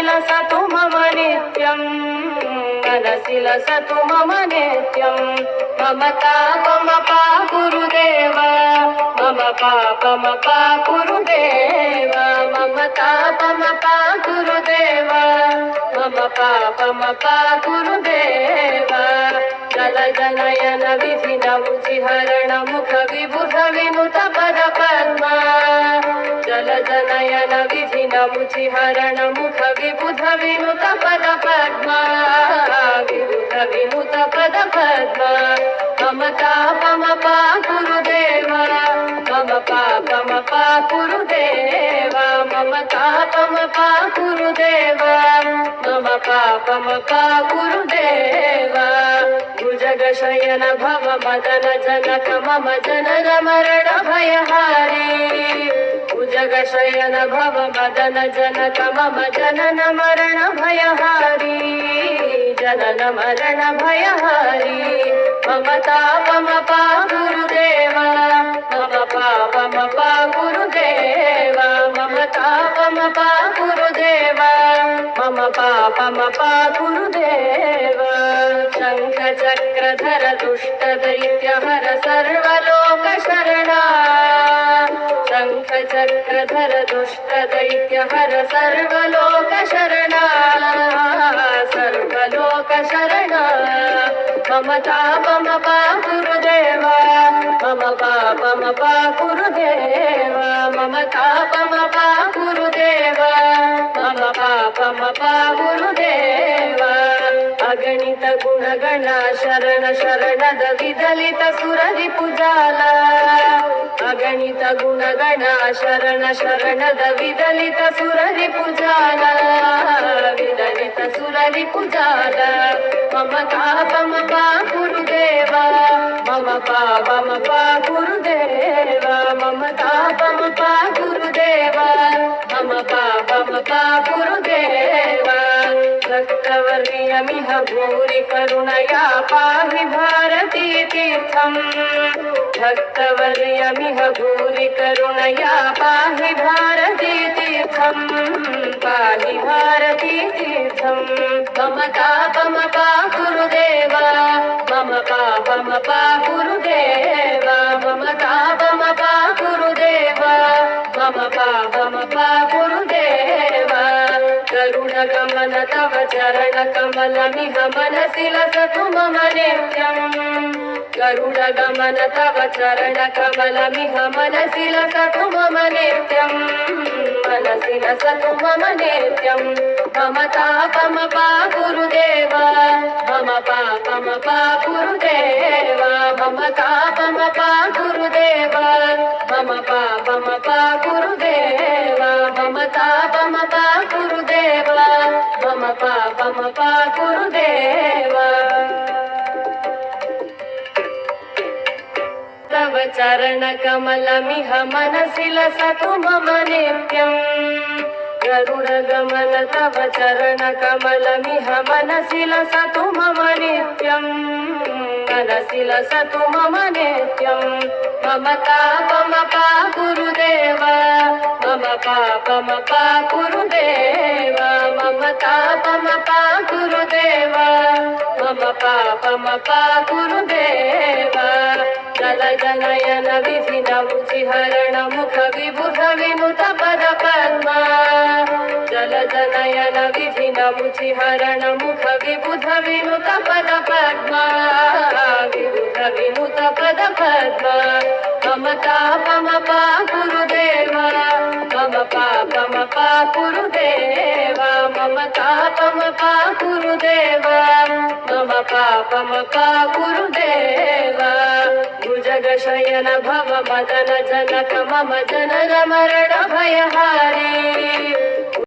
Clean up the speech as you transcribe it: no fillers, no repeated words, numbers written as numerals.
लसतु मम नित्यम् मनसि लसतु मम नित्यम् मम तापमपा गुरुदेव मम पापमपा गुरुदेव मम तापमपा गुरुदेव मम पापमपा गुरुदेव जल जनयन विधि नमुचिहरण मुख विबुध विनुत पद पद्मा जल जनयन विधि नमुचिहरण मुख विबुध विनुत पद पद्मा विबुध विनुत पद पद्मा मम तापमपा गुरुदेव मम पापमपा गुरुदेव मम तापमपा गुरुदेव मम पापमपा गुरुदेव भुजगशयन भव मदन जनक मम जनन मरण भयहारी भुजगशयन भव मदन जनक मम जनन मरण भयहारी जनन मरण भयहारी मम तापमपा गुरुदेव मम पापमपा गुरुदेव मम तापमपा गुरुदेव मम पापमपा गुरुदेव शङ्ख चक्रधर दुष्ट दैत्यहर सर्वलोक शरणा शङ्ख चक्रधर दुष्ट दैत्यहर सर्वलोक शरणा सर्वलोक शरणा मम तापमपा गुरुदेव मम पापमपा गुरुदेव मम तापमपा गुरुदेव मम पापमपा गुरुदेव अगणित गुणगण शरण शरणद विदलित सुररि पुजाल अगणित गुणगण शरण शरणद विदलित सुररि पुजाल विदलित सुररि पुजाल मम तापमपा गुरुदेव मम पापमपा गुरुदेव मम तापमपा गुरुदेव मम पापमपा गुरुदेव भक्तवर्यमिह भूरि करुणया पाहि भारती तीर्थम् भक्तवर्यमिह भूरि करुणया पाहि भारती तीर्थम् पाहि भारती तीर्थम् मम तापमपा गुरुदेव मम पापमपा गुरुदेव मम तापमपा गुरुदेव मम पापमपा गुरुदेव गरुडगमन तव चरण कमलमिह मनसि लसतु मम नित्यम् गरुडगमन तव चरण कमलमिह मनसि लसतु मम नित्यम् मनसि लसतु मम नित्यम् मम तापमपा गुरुदेव मम पापमपा गुरुदेव मम तापमपा गुरुदेव मम पापमपा गुरुदेव मम तापमपा गुरुदेव मम पापमपा गुरुदेव तव चरण कमलमिह मनसि लसतु मम नित्यम् गरुडगमन तव चरण कमलमिह मनसि लसतु मम नित्यम् मनसि लसतु मम नित्यम् मम तापमपा गुरुदेव मम पापमपा गुरुदेव मम तापमपा गुरुदेव मम पापमपा गुरुदेव जल जनयन विधि नमुचिहरण मुख विबुध विनुत पद पद्मा जल जनयन विधि नमुचिहरण मुख विबुध विनुत पद पद्मा विबुध विनुत पद पद्मा मम तापमपा गुरुदेव मम पापमपा गुरुदेव मम तापमपा गुरुदेव मम पापमपा गुरुदेव भुजगशयन भव मदन जनक मम जनन मरण भयहारी